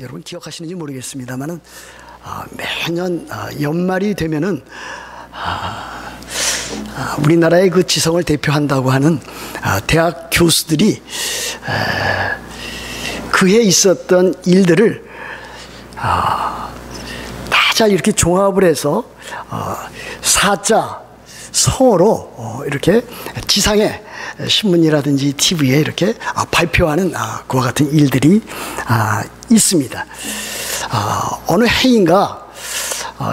여러분 기억하시는지 모르겠습니다만은 매년 연말이 되면은 우리나라의 그 지성을 대표한다고 하는 대학 교수들이 그해 있었던 일들을 다 이렇게 종합을 해서 사자 성어로 이렇게 지상에 신문이라든지 TV에 이렇게 발표하는 그와 같은 일들이 있습니다. 어느 해인가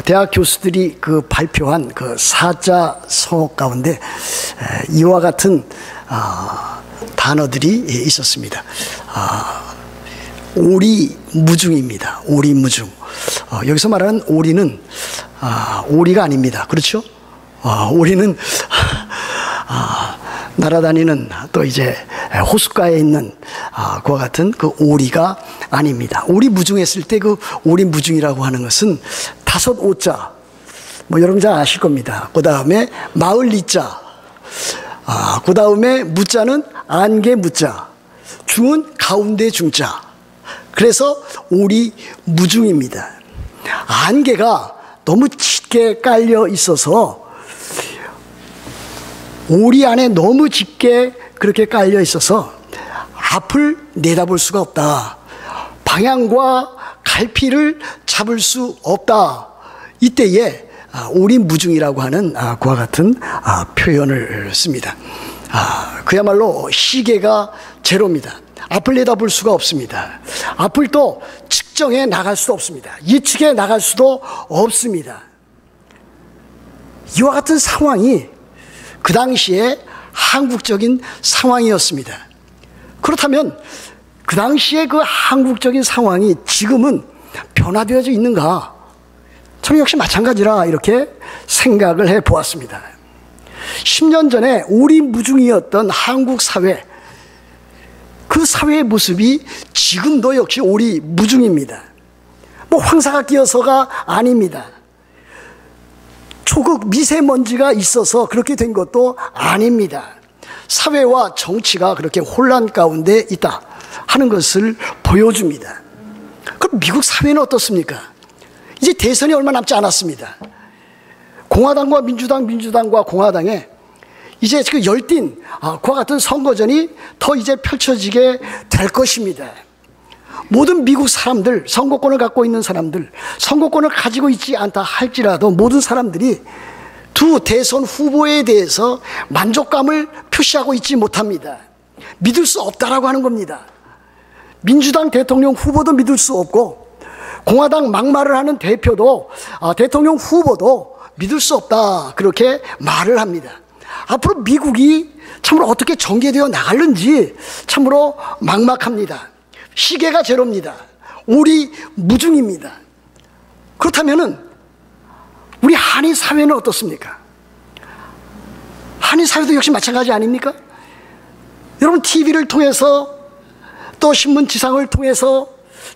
대학 교수들이 그 발표한 그 사자 성어 가운데 이와 같은 단어들이 있었습니다. 오리무중입니다. 오리무중. 여기서 말하는 오리는 오리가 아닙니다. 그렇죠? 오리는 날아다니는 또 이제 호숫가에 있는 그와 같은 그 오리가 아닙니다. 오리무중했을 때 그 오리무중이라고 하는 것은 다섯 오자, 뭐 여러분 잘 아실 겁니다. 그 다음에 마을 리자, 그 다음에 무자는 안개 무자, 중은 가운데 중자. 그래서 오리무중입니다. 안개가 너무 짙게 깔려 있어서 오리 안에 너무 짙게 그렇게 깔려 있어서 앞을 내다볼 수가 없다. 방향과 갈피를 잡을 수 없다. 이때에 오리무중이라고 하는 그와 같은 표현을 씁니다. 그야말로 시계가 제로입니다. 앞을 내다볼 수가 없습니다. 앞을 또 측정해 나갈 수도 없습니다. 예측해 나갈 수도 없습니다. 이와 같은 상황이 그 당시에 한국적인 상황이었습니다. 그렇다면 그 당시에 그 한국적인 상황이 지금은 변화되어져 있는가? 저는 역시 마찬가지라 이렇게 생각을 해 보았습니다. 10년 전에 오리무중이었던 한국 사회, 그 사회의 모습이 지금도 역시 오리무중입니다. 뭐 황사가 끼어서가 아닙니다. 초극 미세먼지가 있어서 그렇게 된 것도 아닙니다. 사회와 정치가 그렇게 혼란 가운데 있다 하는 것을 보여줍니다. 그럼 미국 사회는 어떻습니까? 이제 대선이 얼마 남지 않았습니다. 공화당과 민주당과 공화당에 이제 그 열띤 그와 같은 선거전이 더 이제 펼쳐지게 될 것입니다. 모든 미국 사람들, 선거권을 갖고 있는 사람들, 선거권을 가지고 있지 않다 할지라도 모든 사람들이 두 대선 후보에 대해서 만족감을 표시하고 있지 못합니다. 믿을 수 없다라고 하는 겁니다. 민주당 대통령 후보도 믿을 수 없고 공화당 막말을 하는 대표도 대통령 후보도 믿을 수 없다 그렇게 말을 합니다. 앞으로 미국이 참으로 어떻게 전개되어 나갈는지 참으로 막막합니다. 시계가 제로입니다. 오리무중입니다. 그렇다면은 우리 한인 사회는 어떻습니까? 한인 사회도 역시 마찬가지 아닙니까? 여러분 TV를 통해서 또 신문 지상을 통해서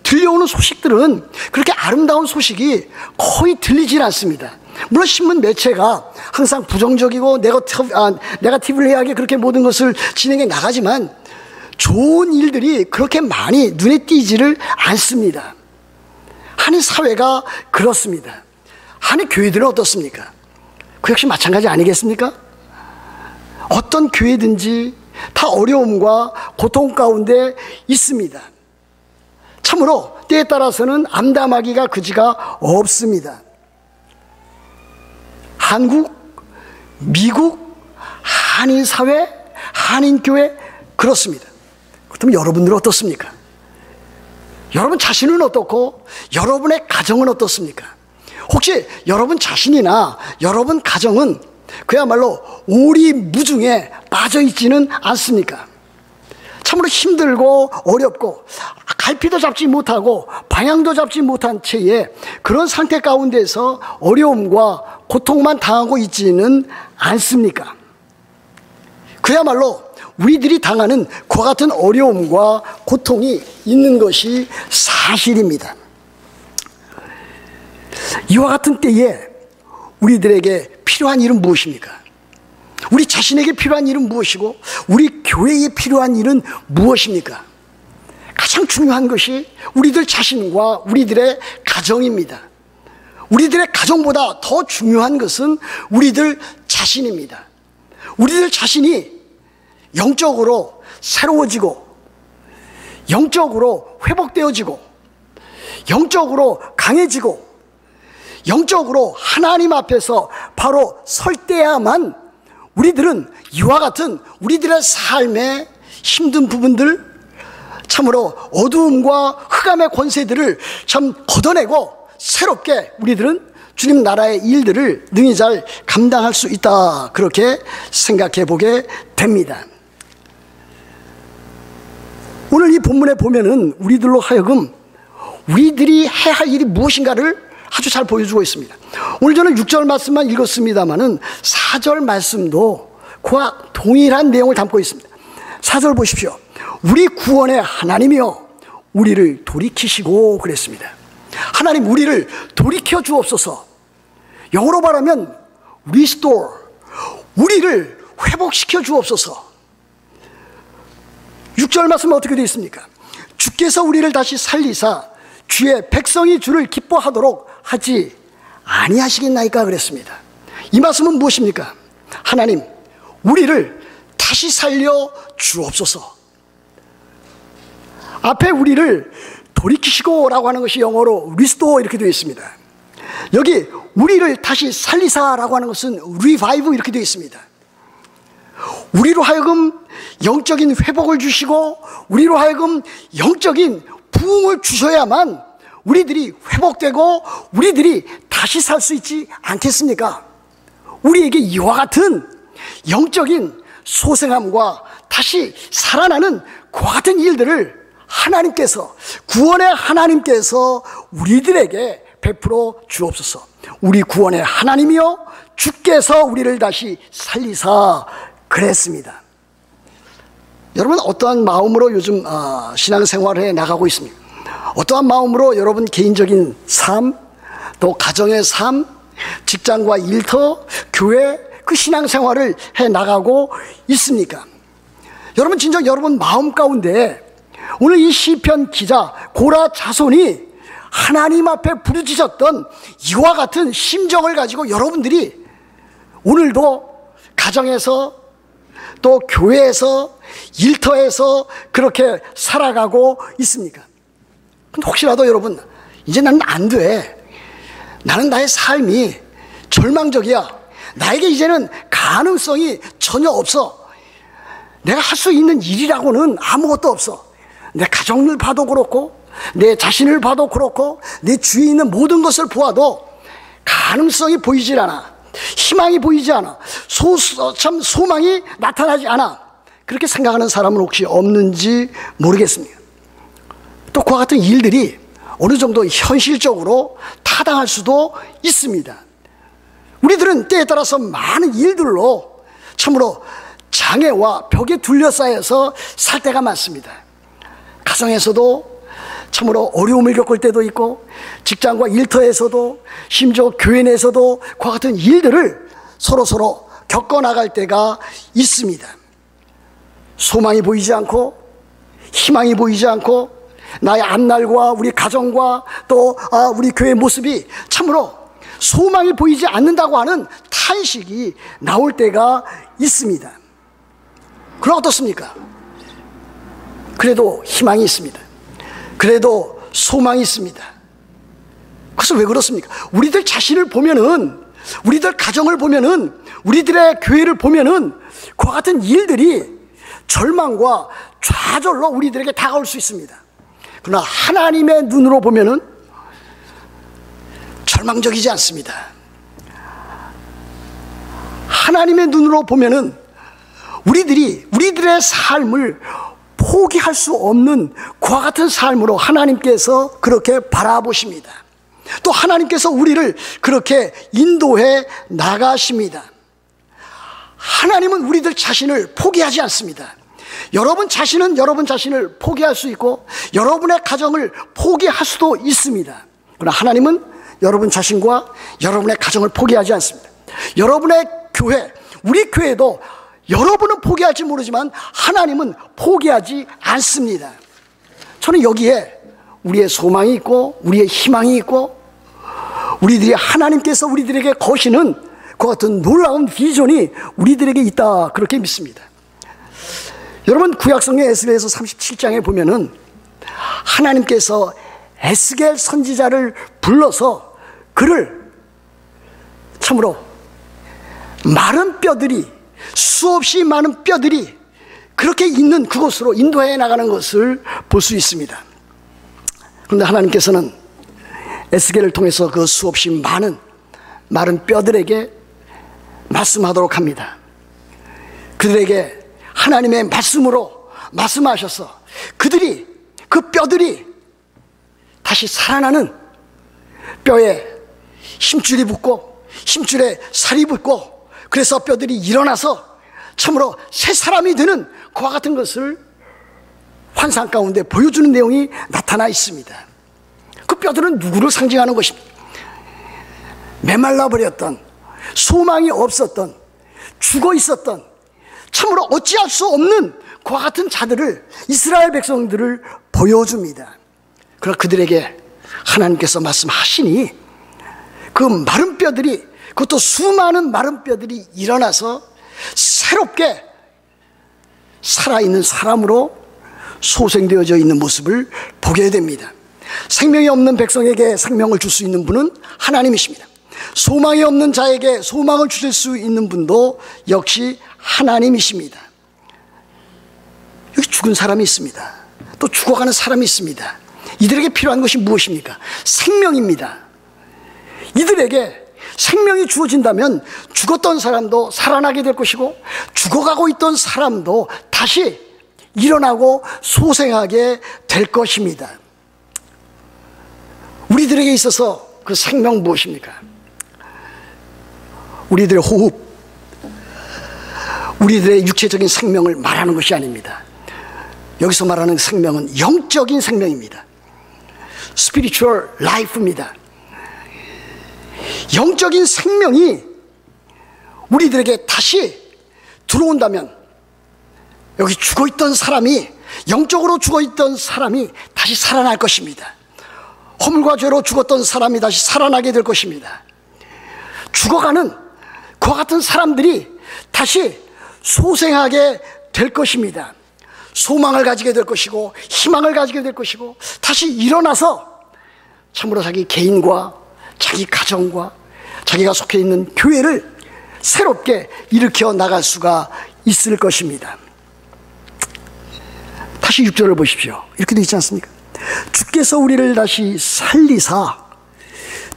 들려오는 소식들은 그렇게 아름다운 소식이 거의 들리질 않습니다. 물론 신문 매체가 항상 부정적이고 네거티브하게 그렇게 모든 것을 진행해 나가지만 좋은 일들이 그렇게 많이 눈에 띄지를 않습니다. 한인 사회가 그렇습니다. 한인 교회들은 어떻습니까? 그 역시 마찬가지 아니겠습니까? 어떤 교회든지 다 어려움과 고통 가운데 있습니다. 참으로 때에 따라서는 암담하기가 그지가 없습니다. 한국, 미국, 한인사회, 한인교회 그렇습니다. 그렇다면 여러분들은 어떻습니까? 여러분 자신은 어떻고 여러분의 가정은 어떻습니까? 혹시 여러분 자신이나 여러분 가정은 그야말로 오리무중에 빠져있지는 않습니까? 참으로 힘들고 어렵고 갈피도 잡지 못하고 방향도 잡지 못한 채에 그런 상태 가운데서 어려움과 고통만 당하고 있지는 않습니까? 그야말로 우리들이 당하는 그와 같은 어려움과 고통이 있는 것이 사실입니다. 이와 같은 때에 우리들에게 필요한 일은 무엇입니까? 우리 자신에게 필요한 일은 무엇이고 우리 교회에 필요한 일은 무엇입니까? 가장 중요한 것이 우리들 자신과 우리들의 가정입니다. 우리들의 가정보다 더 중요한 것은 우리들 자신입니다. 우리들 자신이 영적으로 새로워지고, 영적으로 회복되어지고, 영적으로 강해지고, 영적으로 하나님 앞에서 바로 설 때야만 우리들은 이와 같은 우리들의 삶의 힘든 부분들, 참으로 어두움과 흑암의 권세들을 참 걷어내고 새롭게 우리들은 주님 나라의 일들을 능히 잘 감당할 수 있다, 그렇게 생각해 보게 됩니다. 오늘 이 본문에 보면은 우리들로 하여금 우리들이 해야 할 일이 무엇인가를 아주 잘 보여주고 있습니다. 오늘 저는 6절 말씀만 읽었습니다마는 4절 말씀도 그와 동일한 내용을 담고 있습니다. 4절 보십시오. 우리 구원의 하나님이여 우리를 돌이키시고 그랬습니다. 하나님, 우리를 돌이켜 주옵소서. 영어로 말하면 restore, 우리를 회복시켜 주옵소서. 6절 말씀은 어떻게 되어 있습니까? 주께서 우리를 다시 살리사 주의 백성이 주를 기뻐하도록 하지 아니하시겠나이까 그랬습니다. 이 말씀은 무엇입니까? 하나님, 우리를 다시 살려 주옵소서. 앞에 우리를 돌이키시고 라고 하는 것이 영어로 restore 이렇게 되어 있습니다. 여기 우리를 다시 살리사라고 하는 것은 revive 이렇게 되어 있습니다. 우리로 하여금 영적인 회복을 주시고 우리로 하여금 영적인 부흥을 주셔야만 우리들이 회복되고 우리들이 다시 살 수 있지 않겠습니까? 우리에게 이와 같은 영적인 소생함과 다시 살아나는 그와 같은 일들을 하나님께서, 구원의 하나님께서 우리들에게 베풀어 주옵소서. 우리 구원의 하나님이여 주께서 우리를 다시 살리사 그랬습니다. 여러분 어떠한 마음으로 요즘 신앙생활에 나가고 있습니까? 어떠한 마음으로 여러분 개인적인 삶, 또 가정의 삶, 직장과 일터, 교회, 그 신앙생활을 해 나가고 있습니까? 여러분 진정 여러분 마음 가운데 오늘 이 시편 기자 고라 자손이 하나님 앞에 부르짖었던 이와 같은 심정을 가지고 여러분들이 오늘도 가정에서 또 교회에서 일터에서 그렇게 살아가고 있습니까? 근데 혹시라도 여러분 이제 나는 안 돼, 나는 나의 삶이 절망적이야, 나에게 이제는 가능성이 전혀 없어, 내가 할 수 있는 일이라고는 아무것도 없어, 내 가정을 봐도 그렇고 내 자신을 봐도 그렇고 내 주위에 있는 모든 것을 보아도 가능성이 보이질 않아, 희망이 보이지 않아, 참 소망이 나타나지 않아, 그렇게 생각하는 사람은 혹시 없는지 모르겠습니다. 또 그와 같은 일들이 어느 정도 현실적으로 타당할 수도 있습니다. 우리들은 때에 따라서 많은 일들로 참으로 장애와 벽에 둘러싸여서 살 때가 많습니다. 가정에서도 참으로 어려움을 겪을 때도 있고 직장과 일터에서도 심지어 교회 내에서도 그와 같은 일들을 서로 겪어나갈 때가 있습니다. 소망이 보이지 않고 희망이 보이지 않고 나의 앞날과 우리 가정과 또 우리 교회의 모습이 참으로 소망이 보이지 않는다고 하는 탄식이 나올 때가 있습니다. 그럼 어떻습니까? 그래도 희망이 있습니다. 그래도 소망이 있습니다. 그래서 왜 그렇습니까? 우리들 자신을 보면은, 우리들 가정을 보면은, 우리들의 교회를 보면은 그와 같은 일들이 절망과 좌절로 우리들에게 다가올 수 있습니다. 그러나 하나님의 눈으로 보면은 절망적이지 않습니다. 하나님의 눈으로 보면은 우리들의 삶을 포기할 수 없는 그와 같은 삶으로 하나님께서 그렇게 바라보십니다. 또 하나님께서 우리를 그렇게 인도해 나가십니다. 하나님은 우리들 자신을 포기하지 않습니다. 여러분 자신은 여러분 자신을 포기할 수 있고 여러분의 가정을 포기할 수도 있습니다. 그러나 하나님은 여러분 자신과 여러분의 가정을 포기하지 않습니다. 여러분의 교회, 우리 교회도 여러분은 포기할지 모르지만 하나님은 포기하지 않습니다. 저는 여기에 우리의 소망이 있고 우리의 희망이 있고 우리들이 하나님께서 우리들에게 거시는 그 같은 놀라운 비전이 우리들에게 있다, 그렇게 믿습니다. 여러분, 구약성경 에스겔서 37장에 보면은 하나님께서 에스겔 선지자를 불러서 그를 참으로 마른 뼈들이, 수없이 많은 뼈들이 그렇게 있는 그곳으로 인도해 나가는 것을 볼 수 있습니다. 그런데 하나님께서는 에스겔을 통해서 그 수없이 많은 마른 뼈들에게 말씀하도록 합니다. 그들에게 하나님의 말씀으로 말씀하셔서 그들이, 그 뼈들이 다시 살아나는, 뼈에 힘줄이 붙고 힘줄에 살이 붙고 그래서 뼈들이 일어나서 참으로 새 사람이 되는 그와 같은 것을 환상 가운데 보여주는 내용이 나타나 있습니다. 그 뼈들은 누구를 상징하는 것입니까? 메말라 버렸던, 소망이 없었던, 죽어 있었던, 참으로 어찌할 수 없는 그와 같은 자들을, 이스라엘 백성들을 보여줍니다. 그러나 그들에게 하나님께서 말씀하시니 그 마른 뼈들이, 그것도 수많은 마른 뼈들이 일어나서 새롭게 살아있는 사람으로 소생되어져 있는 모습을 보게 됩니다. 생명이 없는 백성에게 생명을 줄 수 있는 분은 하나님이십니다. 소망이 없는 자에게 소망을 주실 수 있는 분도 역시 하나님이십니다. 여기 죽은 사람이 있습니다. 또 죽어가는 사람이 있습니다. 이들에게 필요한 것이 무엇입니까? 생명입니다. 이들에게 생명이 주어진다면 죽었던 사람도 살아나게 될 것이고 죽어가고 있던 사람도 다시 일어나고 소생하게 될 것입니다. 우리들에게 있어서 그 생명 무엇입니까? 우리들의 호흡, 우리들의 육체적인 생명을 말하는 것이 아닙니다. 여기서 말하는 생명은 영적인 생명입니다. Spiritual life입니다. 영적인 생명이 우리들에게 다시 들어온다면 여기 죽어있던 사람이, 영적으로 죽어있던 사람이 다시 살아날 것입니다. 허물과 죄로 죽었던 사람이 다시 살아나게 될 것입니다. 죽어가는 그와 같은 사람들이 다시 소생하게 될 것입니다. 소망을 가지게 될 것이고 희망을 가지게 될 것이고 다시 일어나서 참으로 자기 개인과 자기 가정과 자기가 속해 있는 교회를 새롭게 일으켜 나갈 수가 있을 것입니다. 다시 6절을 보십시오. 이렇게 되어 있지 않습니까? 주께서 우리를 다시 살리사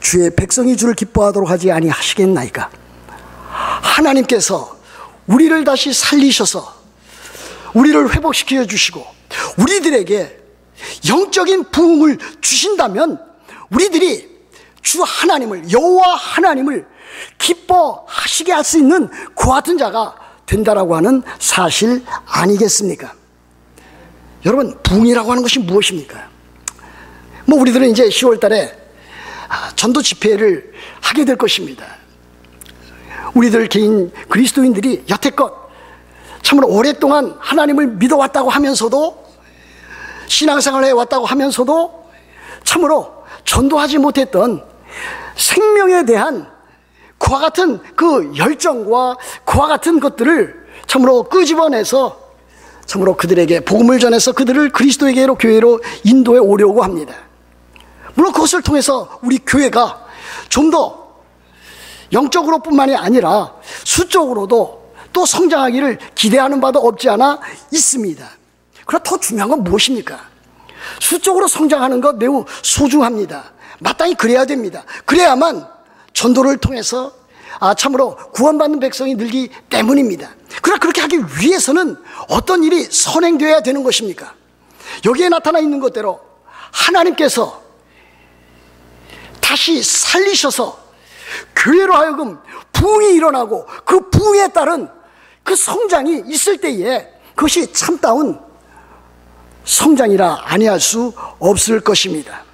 주의 백성이 주를 기뻐하도록 하지 아니하시겠나이까. 하나님께서 우리를 다시 살리셔서 우리를 회복시켜 주시고 우리들에게 영적인 부흥을 주신다면 우리들이 주 하나님을, 여호와 하나님을 기뻐하시게 할 수 있는 그와 같은 자가 된다라고 하는 사실 아니겠습니까? 여러분, 부흥이라고 하는 것이 무엇입니까? 뭐 우리들은 이제 10월 달에 전도 집회를 하게 될 것입니다. 우리들 개인 그리스도인들이 여태껏 참으로 오랫동안 하나님을 믿어왔다고 하면서도, 신앙생활을 해왔다고 하면서도 참으로 전도하지 못했던 생명에 대한 그와 같은 그 열정과 그와 같은 것들을 참으로 끄집어내서 참으로 그들에게 복음을 전해서 그들을 그리스도에게로, 교회로 인도해 오려고 합니다. 물론 그것을 통해서 우리 교회가 좀 더 영적으로 뿐만이 아니라 수적으로도 또 성장하기를 기대하는 바도 없지 않아 있습니다. 그러나 더 중요한 건 무엇입니까? 수적으로 성장하는 것 매우 소중합니다. 마땅히 그래야 됩니다. 그래야만 전도를 통해서 참으로 구원받는 백성이 늘기 때문입니다. 그러나 그렇게 하기 위해서는 어떤 일이 선행되어야 되는 것입니까? 여기에 나타나 있는 것대로 하나님께서 다시 살리셔서 교회로 하여금 부흥이 일어나고 그 부흥에 따른 그 성장이 있을 때에 그것이 참다운 성장이라 아니할 수 없을 것입니다.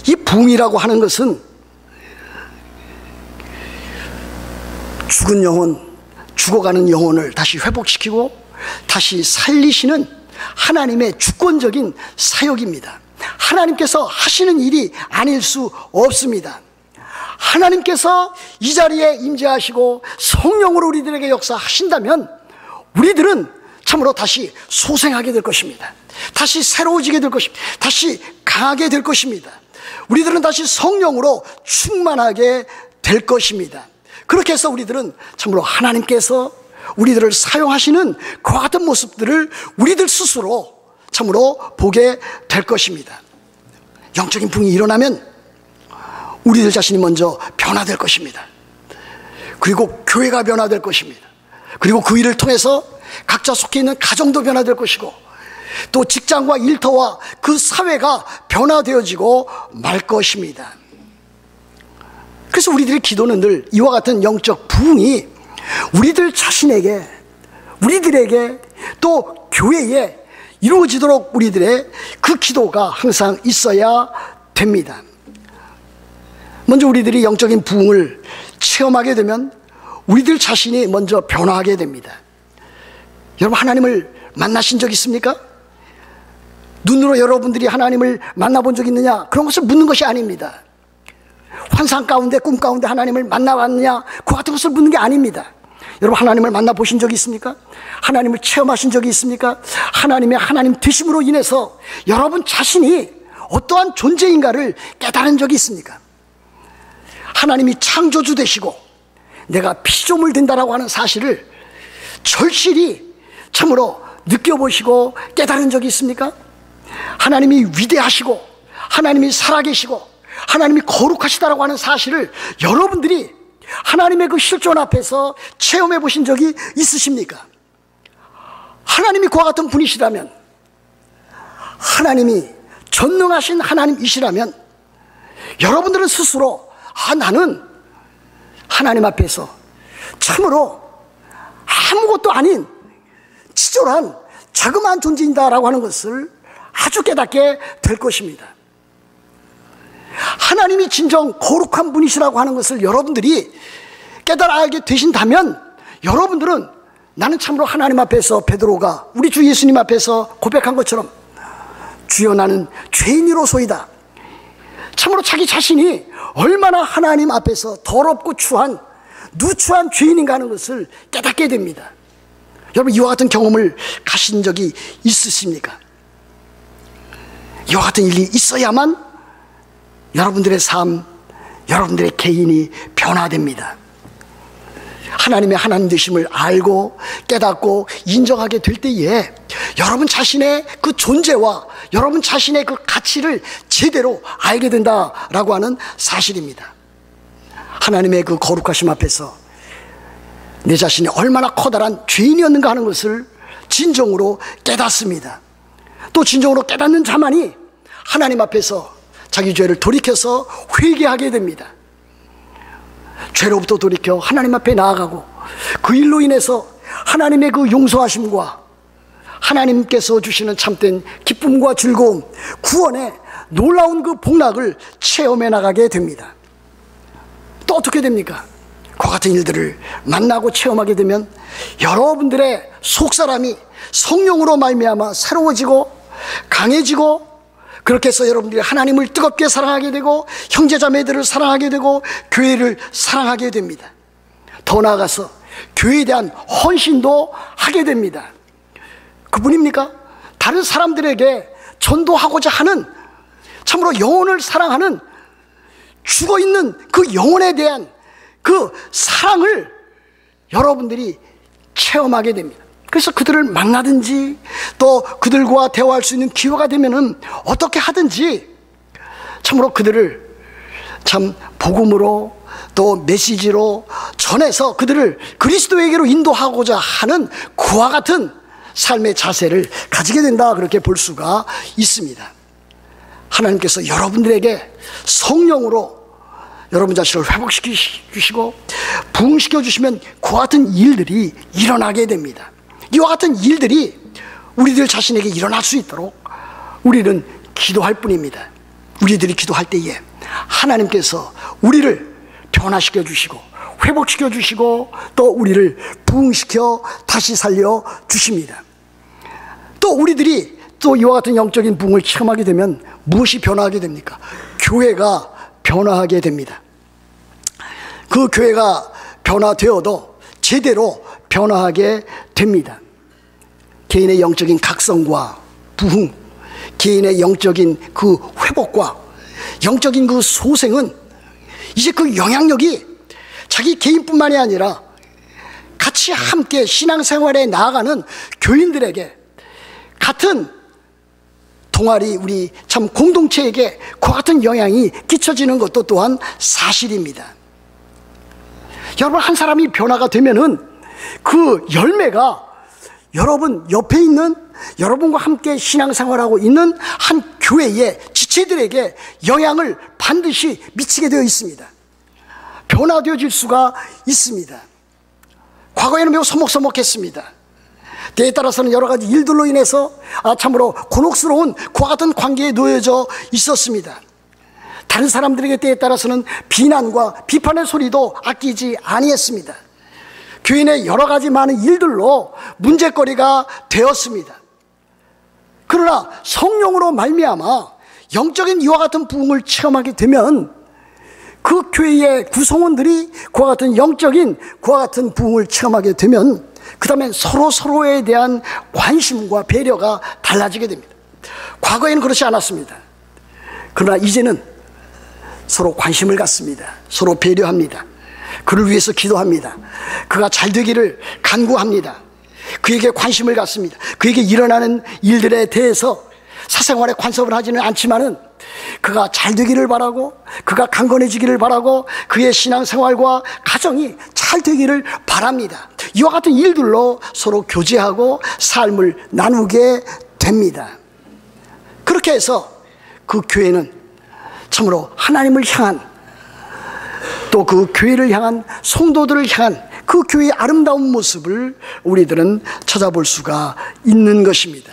이 부흥이라고 하는 것은 죽은 영혼, 죽어가는 영혼을 다시 회복시키고 다시 살리시는 하나님의 주권적인 사역입니다. 하나님께서 하시는 일이 아닐 수 없습니다. 하나님께서 이 자리에 임재하시고 성령으로 우리들에게 역사하신다면 우리들은 참으로 다시 소생하게 될 것입니다. 다시 새로워지게 될 것입니다. 다시 강하게 될 것입니다. 우리들은 다시 성령으로 충만하게 될 것입니다. 그렇게 해서 우리들은 참으로 하나님께서 우리들을 사용하시는 그와 같은 모습들을 우리들 스스로 참으로 보게 될 것입니다. 영적인 부흥이 일어나면 우리들 자신이 먼저 변화될 것입니다. 그리고 교회가 변화될 것입니다. 그리고 그 일을 통해서 각자 속해 있는 가정도 변화될 것이고 또 직장과 일터와 그 사회가 변화되어지고 말 것입니다. 그래서 우리들의 기도는 늘 이와 같은 영적 부흥이 우리들 자신에게, 우리들에게 또 교회에 이루어지도록 우리들의 그 기도가 항상 있어야 됩니다. 먼저 우리들이 영적인 부흥을 체험하게 되면 우리들 자신이 먼저 변화하게 됩니다. 여러분, 하나님을 만나신 적 있습니까? 눈으로 여러분들이 하나님을 만나본 적 있느냐? 그런 것을 묻는 것이 아닙니다. 환상 가운데, 꿈 가운데 하나님을 만나봤느냐? 그 같은 것을 묻는 게 아닙니다. 여러분, 하나님을 만나보신 적이 있습니까? 하나님을 체험하신 적이 있습니까? 하나님의 하나님 되심으로 인해서 여러분 자신이 어떠한 존재인가를 깨달은 적이 있습니까? 하나님이 창조주 되시고 내가 피조물 된다라고 하는 사실을 절실히 참으로 느껴보시고 깨달은 적이 있습니까? 하나님이 위대하시고 하나님이 살아계시고 하나님이 거룩하시다라고 하는 사실을 여러분들이 하나님의 그 실존 앞에서 체험해 보신 적이 있으십니까? 하나님이 그와 같은 분이시라면, 하나님이 전능하신 하나님이시라면 여러분들은 스스로 나는 하나님 앞에서 참으로 아무것도 아닌 치졸한 자그마한 존재인다라고 하는 것을 아주 깨닫게 될 것입니다. 하나님이 진정 거룩한 분이시라고 하는 것을 여러분들이 깨달아 알게 되신다면 여러분들은 나는 참으로 하나님 앞에서 베드로가 우리 주 예수님 앞에서 고백한 것처럼 주여 나는 죄인이로소이다. 참으로 자기 자신이 얼마나 하나님 앞에서 더럽고 추한 누추한 죄인인가 하는 것을 깨닫게 됩니다. 여러분, 이와 같은 경험을 가신 적이 있으십니까? 이와 같은 일이 있어야만 여러분들의 삶, 여러분들의 개인이 변화됩니다. 하나님의 하나님 되심을 알고 깨닫고 인정하게 될 때에 여러분 자신의 그 존재와 여러분 자신의 그 가치를 제대로 알게 된다라고 하는 사실입니다. 하나님의 그 거룩하심 앞에서 내 자신이 얼마나 커다란 죄인이었는가 하는 것을 진정으로 깨닫습니다. 또 진정으로 깨닫는 자만이 하나님 앞에서 자기 죄를 돌이켜서 회개하게 됩니다. 죄로부터 돌이켜 하나님 앞에 나아가고 그 일로 인해서 하나님의 그 용서하심과 하나님께서 주시는 참된 기쁨과 즐거움, 구원의 놀라운 그 복락을 체험해 나가게 됩니다. 또 어떻게 됩니까? 그와 같은 일들을 만나고 체험하게 되면 여러분들의 속사람이 성령으로 말미암아 새로워지고 강해지고, 그렇게 해서 여러분들이 하나님을 뜨겁게 사랑하게 되고 형제자매들을 사랑하게 되고 교회를 사랑하게 됩니다. 더 나아가서 교회에 대한 헌신도 하게 됩니다. 그뿐입니까? 다른 사람들에게 전도하고자 하는, 참으로 영혼을 사랑하는, 죽어있는 그 영혼에 대한 그 사랑을 여러분들이 체험하게 됩니다. 그래서 그들을 만나든지 또 그들과 대화할 수 있는 기회가 되면은 어떻게 하든지 참으로 그들을 참 복음으로 또 메시지로 전해서 그들을 그리스도에게로 인도하고자 하는 그와 같은 삶의 자세를 가지게 된다, 그렇게 볼 수가 있습니다. 하나님께서 여러분들에게 성령으로 여러분 자신을 회복시키시고 부흥시켜 주시면 그와 같은 일들이 일어나게 됩니다. 이와 같은 일들이 우리들 자신에게 일어날 수 있도록 우리는 기도할 뿐입니다. 우리들이 기도할 때에 하나님께서 우리를 변화시켜 주시고 회복시켜 주시고 또 우리를 부흥시켜 다시 살려 주십니다. 또 또 우리들이 또 이와 같은 영적인 부흥을 체험하게 되면 무엇이 변화하게 됩니까? 교회가 변화하게 됩니다. 그 교회가 변화되어도 제대로 변화하게 됩니다. 개인의 영적인 각성과 부흥, 개인의 영적인 그 회복과 영적인 그 소생은 이제 그 영향력이 자기 개인뿐만이 아니라 같이 함께 신앙생활에 나아가는 교인들에게, 같은 동아리 우리 참 공동체에게 그 같은 영향이 끼쳐지는 것도 또한 사실입니다. 여러분, 한 사람이 변화가 되면은 그 열매가 여러분 옆에 있는, 여러분과 함께 신앙생활하고 있는 한 교회의 지체들에게 영향을 반드시 미치게 되어 있습니다. 변화되어질 수가 있습니다. 과거에는 매우 서먹서먹했습니다. 때에 따라서는 여러 가지 일들로 인해서 참으로 곤혹스러운 그와 같은 관계에 놓여져 있었습니다. 다른 사람들에게 때에 따라서는 비난과 비판의 소리도 아끼지 아니했습니다. 교회 내 여러 가지 많은 일들로 문제거리가 되었습니다. 그러나 성령으로 말미암아 영적인 이와 같은 부흥을 체험하게 되면 그 교회의 구성원들이 그와 같은 영적인 그와 같은 부흥을 체험하게 되면 그 다음에 서로에 대한 관심과 배려가 달라지게 됩니다. 과거에는 그렇지 않았습니다. 그러나 이제는 서로 관심을 갖습니다. 서로 배려합니다. 그를 위해서 기도합니다. 그가 잘 되기를 간구합니다. 그에게 관심을 갖습니다. 그에게 일어나는 일들에 대해서 사생활에 간섭을 하지는 않지만은 그가 잘 되기를 바라고, 그가 강건해지기를 바라고, 그의 신앙생활과 가정이 잘 되기를 바랍니다. 이와 같은 일들로 서로 교제하고 삶을 나누게 됩니다. 그렇게 해서 그 교회는 참으로 하나님을 향한, 또 그 교회를 향한, 성도들을 향한 그 교회의 아름다운 모습을 우리들은 찾아볼 수가 있는 것입니다.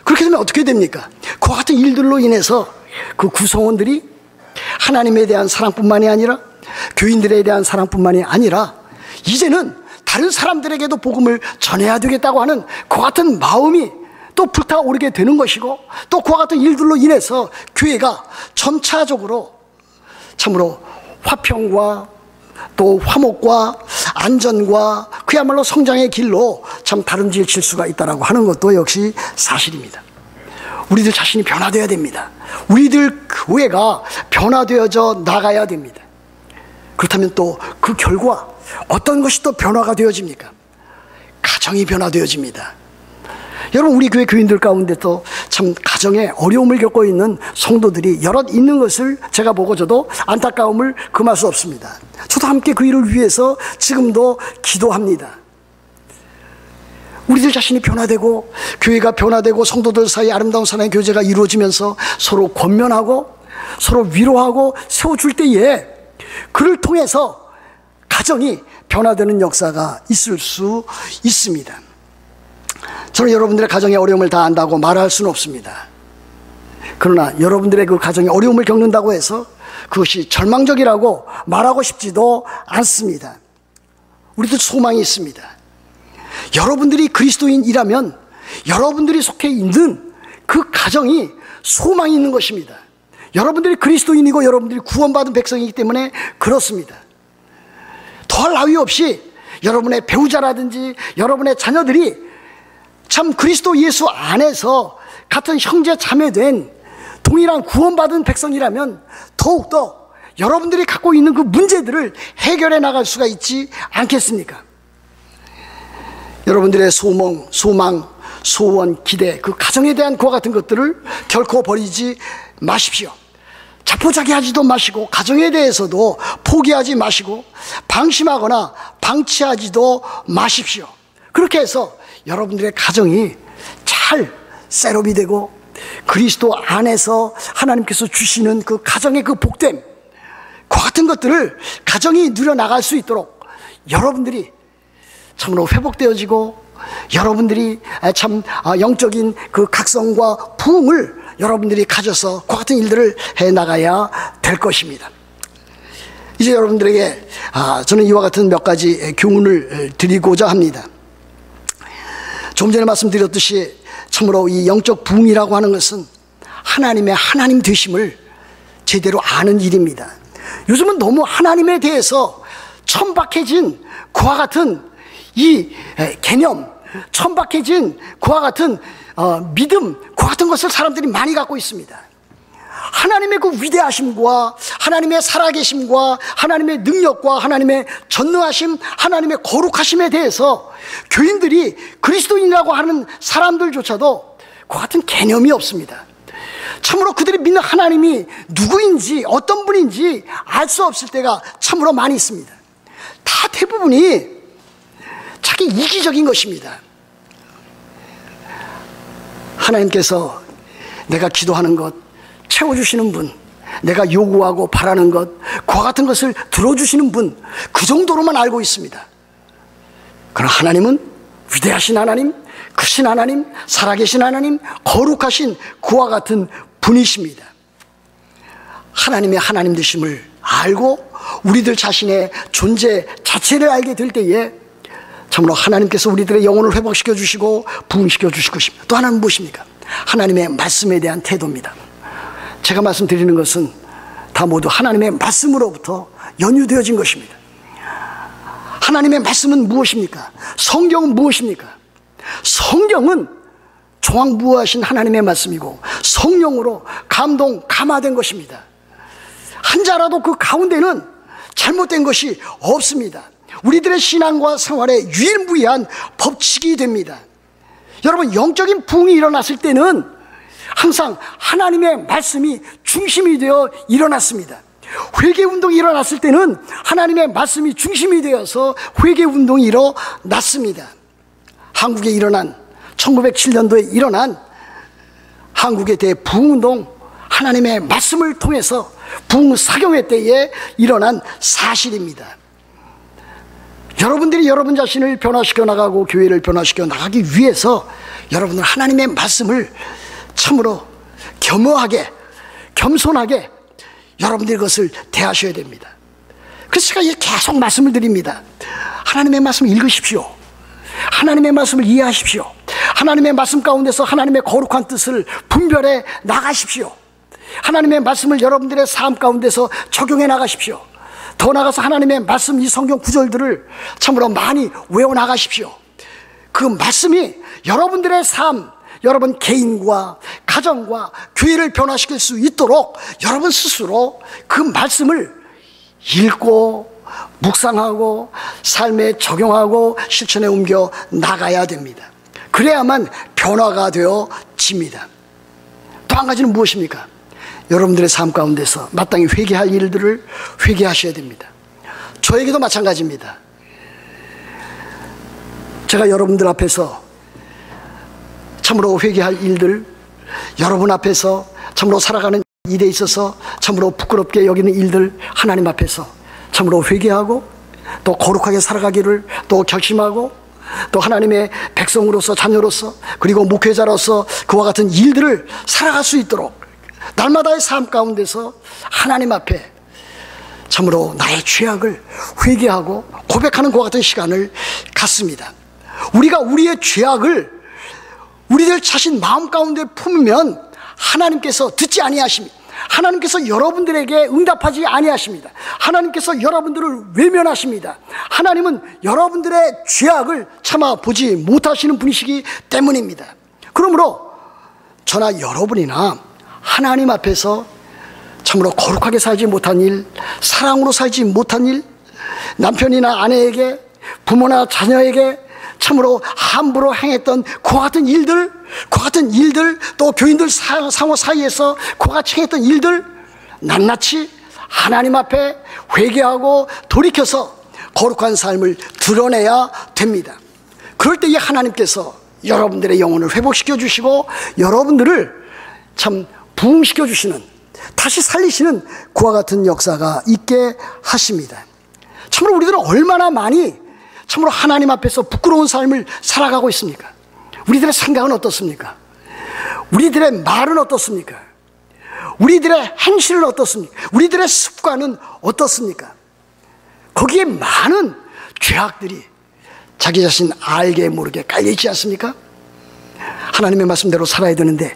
그렇게 되면 어떻게 됩니까? 그와 같은 일들로 인해서 그 구성원들이 하나님에 대한 사랑뿐만이 아니라, 교인들에 대한 사랑뿐만이 아니라, 이제는 다른 사람들에게도 복음을 전해야 되겠다고 하는 그 같은 마음이 또 불타오르게 되는 것이고, 또 그와 같은 일들로 인해서 교회가 점차적으로 참으로 화평과 또 화목과 안전과 그야말로 성장의 길로 참 다름질 수가 있다고 하는 것도 역시 사실입니다. 우리들 자신이 변화되어야 됩니다. 우리들 교회가 변화되어져 나가야 됩니다. 그렇다면 또 그 결과 어떤 것이 또 변화가 되어집니까? 가정이 변화되어집니다. 여러분, 우리 교회 교인들 가운데 또 참 가정에 어려움을 겪고 있는 성도들이 여럿 있는 것을 제가 보고 저도 안타까움을 금할 수 없습니다. 저도 함께 그 일을 위해서 지금도 기도합니다. 우리들 자신이 변화되고 교회가 변화되고 성도들 사이 아름다운 사랑의 교제가 이루어지면서 서로 권면하고 서로 위로하고 세워줄 때에 그를 통해서 가정이 변화되는 역사가 있을 수 있습니다. 저는 여러분들의 가정의 어려움을 다 안다고 말할 수는 없습니다. 그러나 여러분들의 그 가정의 어려움을 겪는다고 해서 그것이 절망적이라고 말하고 싶지도 않습니다. 우리도 소망이 있습니다. 여러분들이 그리스도인이라면 여러분들이 속해 있는 그 가정이 소망이 있는 것입니다. 여러분들이 그리스도인이고 여러분들이 구원받은 백성이기 때문에 그렇습니다. 더할 나위 없이 여러분의 배우자라든지 여러분의 자녀들이 참 그리스도 예수 안에서 같은 형제 자매된 동일한 구원받은 백성이라면 더욱더 여러분들이 갖고 있는 그 문제들을 해결해 나갈 수가 있지 않겠습니까? 여러분들의 소망, 소원, 기대, 그 가정에 대한 그와 같은 것들을 결코 버리지 마십시오. 자포자기하지도 마시고 가정에 대해서도 포기하지 마시고 방심하거나 방치하지도 마십시오. 그렇게 해서 여러분들의 가정이 잘 셋업이 되고 그리스도 안에서 하나님께서 주시는 그 가정의 그 복됨, 그 같은 것들을 가정이 누려나갈 수 있도록 여러분들이 참으로 회복되어지고 여러분들이 참 영적인 그 각성과 부흥을 여러분들이 가져서 그 같은 일들을 해나가야 될 것입니다. 이제 여러분들에게 저는 이와 같은 몇 가지 교훈을 드리고자 합니다. 좀 전에 말씀드렸듯이 참으로 이 영적 부흥이라고 하는 것은 하나님의 하나님 되심을 제대로 아는 일입니다. 요즘은 너무 하나님에 대해서 천박해진 그와 같은 이 개념, 천박해진 그와 같은 믿음, 그와 같은 것을 사람들이 많이 갖고 있습니다. 하나님의 그 위대하심과 하나님의 살아계심과 하나님의 능력과 하나님의 전능하심, 하나님의 거룩하심에 대해서 교인들이 그리스도인이라고 하는 사람들조차도 그 같은 개념이 없습니다. 참으로 그들이 믿는 하나님이 누구인지 어떤 분인지 알 수 없을 때가 참으로 많이 있습니다. 다 대부분이 자기 이기적인 것입니다. 하나님께서 내가 기도하는 것 채워주시는 분, 내가 요구하고 바라는 것, 그와 같은 것을 들어주시는 분, 그 정도로만 알고 있습니다. 그러나 하나님은 위대하신 하나님, 크신 하나님, 살아계신 하나님, 거룩하신 그와 같은 분이십니다. 하나님의 하나님 되심을 알고 우리들 자신의 존재 자체를 알게 될 때에 참으로 하나님께서 우리들의 영혼을 회복시켜 주시고 부흥시켜 주실 것입니다. 또 하나는 무엇입니까? 하나님의 말씀에 대한 태도입니다. 제가 말씀드리는 것은 다 모두 하나님의 말씀으로부터 연유되어진 것입니다. 하나님의 말씀은 무엇입니까? 성경은 무엇입니까? 성경은 종합무하신 하나님의 말씀이고 성령으로 감화된 것입니다. 한 자라도 그 가운데는 잘못된 것이 없습니다. 우리들의 신앙과 생활에 유일무이한 법칙이 됩니다. 여러분, 영적인 부흥이 일어났을 때는 항상 하나님의 말씀이 중심이 되어 일어났습니다. 회개운동이 일어났을 때는 하나님의 말씀이 중심이 되어서 회개운동이 일어났습니다. 한국에 일어난 1907년도에 일어난 한국의 대부흥운동, 하나님의 말씀을 통해서 부흥사경회 때에 일어난 사실입니다. 여러분들이 여러분 자신을 변화시켜 나가고 교회를 변화시켜 나가기 위해서 여러분들 하나님의 말씀을 참으로 겸허하게, 겸손하게 여러분들이 그것을 대하셔야 됩니다. 그래서 제가 계속 말씀을 드립니다. 하나님의 말씀을 읽으십시오. 하나님의 말씀을 이해하십시오. 하나님의 말씀 가운데서 하나님의 거룩한 뜻을 분별해 나가십시오. 하나님의 말씀을 여러분들의 삶 가운데서 적용해 나가십시오. 더 나아가서 하나님의 말씀, 이 성경 구절들을 참으로 많이 외워 나가십시오. 그 말씀이 여러분들의 삶, 여러분 개인과 가정과 교회를 변화시킬 수 있도록 여러분 스스로 그 말씀을 읽고 묵상하고 삶에 적용하고 실천에 옮겨 나가야 됩니다. 그래야만 변화가 되어집니다. 또 한 가지는 무엇입니까? 여러분들의 삶 가운데서 마땅히 회개할 일들을 회개하셔야 됩니다. 저에게도 마찬가지입니다. 제가 여러분들 앞에서 참으로 회개할 일들, 여러분 앞에서 참으로 살아가는 일에 있어서 참으로 부끄럽게 여기는 일들 하나님 앞에서 참으로 회개하고 또 거룩하게 살아가기를 또 결심하고 또 하나님의 백성으로서 자녀로서 그리고 목회자로서 그와 같은 일들을 살아갈 수 있도록 날마다의 삶 가운데서 하나님 앞에 참으로 나의 죄악을 회개하고 고백하는 그와 같은 시간을 갖습니다. 우리가 우리의 죄악을 우리들 자신 마음 가운데 품으면 하나님께서 듣지 아니하십니다. 하나님께서 여러분들에게 응답하지 아니하십니다. 하나님께서 여러분들을 외면하십니다. 하나님은 여러분들의 죄악을 참아 보지 못하시는 분이시기 때문입니다. 그러므로 저나 여러분이나 하나님 앞에서 참으로 거룩하게 살지 못한 일, 사랑으로 살지 못한 일, 남편이나 아내에게, 부모나 자녀에게 참으로 함부로 행했던 그와 같은 일들, 또 교인들 상호 사이에서 그와 같이 행했던 일들 낱낱이 하나님 앞에 회개하고 돌이켜서 거룩한 삶을 드러내야 됩니다. 그럴 때에 하나님께서 여러분들의 영혼을 회복시켜 주시고 여러분들을 참 부흥시켜 주시는, 다시 살리시는 그와 같은 역사가 있게 하십니다. 참으로 우리들은 얼마나 많이 참으로 하나님 앞에서 부끄러운 삶을 살아가고 있습니까? 우리들의 생각은 어떻습니까? 우리들의 말은 어떻습니까? 우리들의 행실은 어떻습니까? 우리들의 습관은 어떻습니까? 거기에 많은 죄악들이 자기 자신 알게 모르게 깔려있지 않습니까? 하나님의 말씀대로 살아야 되는데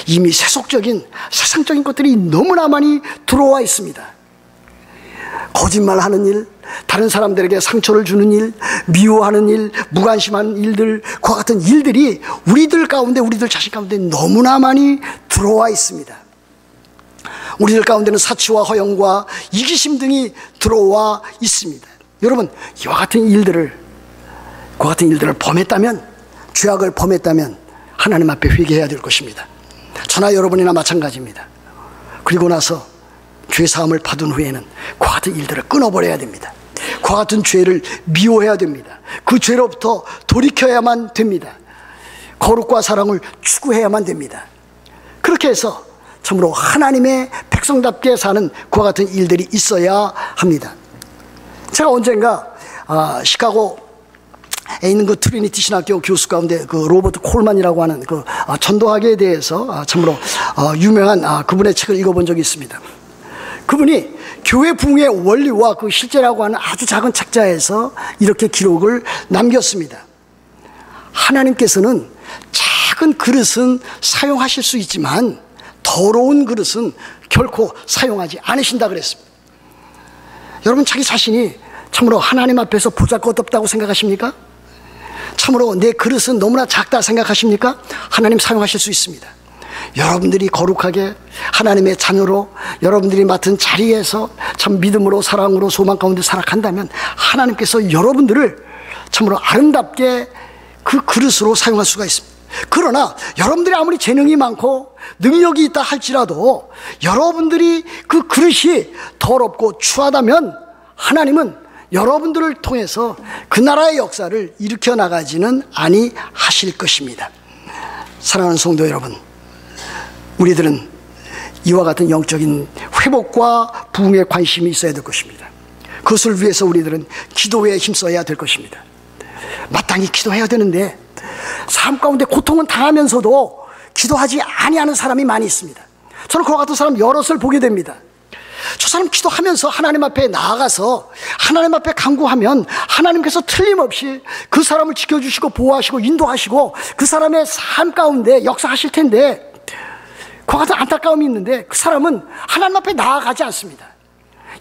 이미 세속적인 세상적인 것들이 너무나 많이 들어와 있습니다. 거짓말하는 일, 다른 사람들에게 상처를 주는 일, 미워하는 일, 무관심한 일들, 그와 같은 일들이 우리들 가운데, 우리들 자신 가운데 너무나 많이 들어와 있습니다. 우리들 가운데는 사치와 허영과 이기심 등이 들어와 있습니다. 여러분, 이와 같은 일들을, 그와 같은 일들을 범했다면, 죄악을 범했다면 하나님 앞에 회개해야 될 것입니다. 저나 여러분이나 마찬가지입니다. 그리고 나서 죄 사함을 받은 후에는 그와 같은 일들을 끊어버려야 됩니다. 그와 같은 죄를 미워해야 됩니다. 그 죄로부터 돌이켜야만 됩니다. 거룩과 사랑을 추구해야만 됩니다. 그렇게 해서 참으로 하나님의 백성답게 사는 그와 같은 일들이 있어야 합니다. 제가 언젠가 시카고에 있는 그 트리니티 신학교 교수 가운데 그 로버트 콜만이라고 하는 그 전도학에 대해서 참으로 유명한 그분의 책을 읽어본 적이 있습니다. 그분이 교회 부흥의 원리와 그 실제라고 하는 아주 작은 책자에서 이렇게 기록을 남겼습니다. 하나님께서는 작은 그릇은 사용하실 수 있지만 더러운 그릇은 결코 사용하지 않으신다 그랬습니다. 여러분, 자기 자신이 참으로 하나님 앞에서 보잘것없다고 생각하십니까? 참으로 내 그릇은 너무나 작다 생각하십니까? 하나님 사용하실 수 있습니다. 여러분들이 거룩하게 하나님의 자녀로 여러분들이 맡은 자리에서 참 믿음으로 사랑으로 소망 가운데 살아간다면 하나님께서 여러분들을 참으로 아름답게 그 그릇으로 사용할 수가 있습니다. 그러나 여러분들이 아무리 재능이 많고 능력이 있다 할지라도 여러분들이 그 그릇이 더럽고 추하다면 하나님은 여러분들을 통해서 그 나라의 역사를 일으켜 나가지는 아니하실 것입니다. 사랑하는 성도 여러분, 우리들은 이와 같은 영적인 회복과 부흥에 관심이 있어야 될 것입니다. 그것을 위해서 우리들은 기도에 힘써야 될 것입니다. 마땅히 기도해야 되는데 삶 가운데 고통은 당하면서도 기도하지 아니하는 사람이 많이 있습니다. 저는 그와 같은 사람 여럿을 보게 됩니다. 저 사람 기도하면서 하나님 앞에 나아가서 하나님 앞에 간구하면 하나님께서 틀림없이 그 사람을 지켜주시고 보호하시고 인도하시고 그 사람의 삶 가운데 역사하실 텐데, 그와 같은 안타까움이 있는데 그 사람은 하나님 앞에 나아가지 않습니다.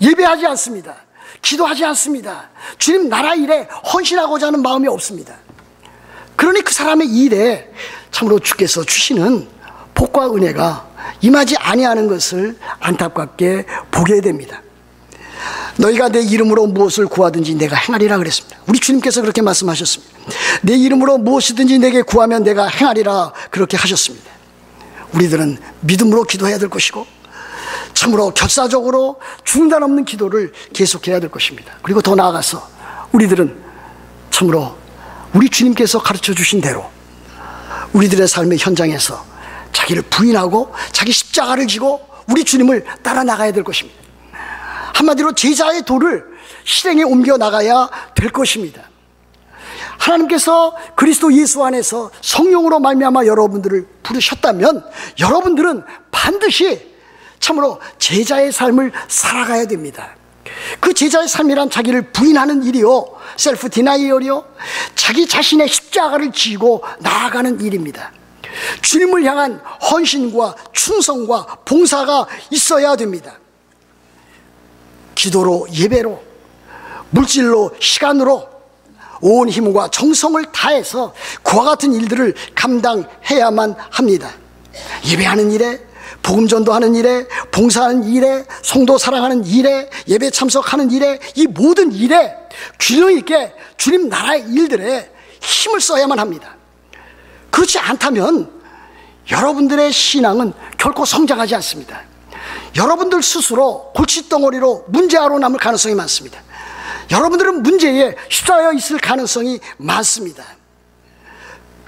예배하지 않습니다. 기도하지 않습니다. 주님 나라 일에 헌신하고자 하는 마음이 없습니다. 그러니 그 사람의 일에 참으로 주께서 주시는 복과 은혜가 임하지 아니하는 것을 안타깝게 보게 됩니다. 너희가 내 이름으로 무엇을 구하든지 내가 행하리라 그랬습니다. 우리 주님께서 그렇게 말씀하셨습니다. 내 이름으로 무엇이든지 내게 구하면 내가 행하리라 그렇게 하셨습니다. 우리들은 믿음으로 기도해야 될 것이고 참으로 결사적으로 중단 없는 기도를 계속해야 될 것입니다. 그리고 더 나아가서 우리들은 참으로 우리 주님께서 가르쳐 주신 대로 우리들의 삶의 현장에서 자기를 부인하고 자기 십자가를 지고 우리 주님을 따라 나가야 될 것입니다. 한마디로 제자의 도를 실행에 옮겨 나가야 될 것입니다. 하나님께서 그리스도 예수 안에서 성령으로 말미암아 여러분들을 부르셨다면 여러분들은 반드시 참으로 제자의 삶을 살아가야 됩니다. 그 제자의 삶이란 자기를 부인하는 일이요, 셀프 디나이얼이요, 자기 자신의 십자가를 지고 나아가는 일입니다. 주님을 향한 헌신과 충성과 봉사가 있어야 됩니다. 기도로, 예배로, 물질로, 시간으로 온 힘과 정성을 다해서 그와 같은 일들을 감당해야만 합니다. 예배하는 일에, 복음 전도하는 일에, 봉사하는 일에, 성도 사랑하는 일에, 예배 참석하는 일에, 이 모든 일에 균형 있게 주님 나라의 일들에 힘을 써야만 합니다. 그렇지 않다면 여러분들의 신앙은 결코 성장하지 않습니다. 여러분들 스스로 골칫덩어리로 문제아로 남을 가능성이 많습니다. 여러분들은 문제에 휩싸여 있을 가능성이 많습니다.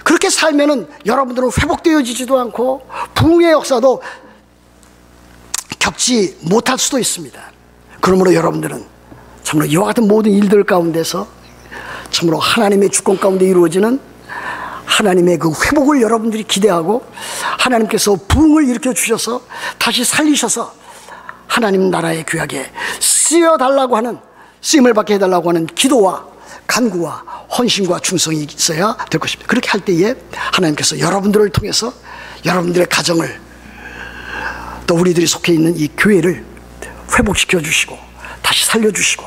그렇게 살면은 여러분들은 회복되어지지도 않고 부흥의 역사도 겪지 못할 수도 있습니다. 그러므로 여러분들은 참으로 이와 같은 모든 일들 가운데서 참으로 하나님의 주권 가운데 이루어지는 하나님의 그 회복을 여러분들이 기대하고 하나님께서 부흥을 일으켜 주셔서 다시 살리셔서 하나님 나라의 구약에 쓰여달라고 하는, 쓰임을 받게 해달라고 하는 기도와 간구와 헌신과 충성이 있어야 될 것입니다. 그렇게 할 때에 하나님께서 여러분들을 통해서 여러분들의 가정을 또 우리들이 속해 있는 이 교회를 회복시켜 주시고 다시 살려주시고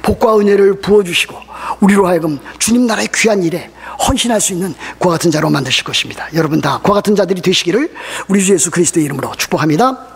복과 은혜를 부어주시고 우리로 하여금 주님 나라의 귀한 일에 헌신할 수 있는 그와 같은 자로 만드실 것입니다. 여러분 다 그와 같은 자들이 되시기를 우리 주 예수 그리스도의 이름으로 축복합니다.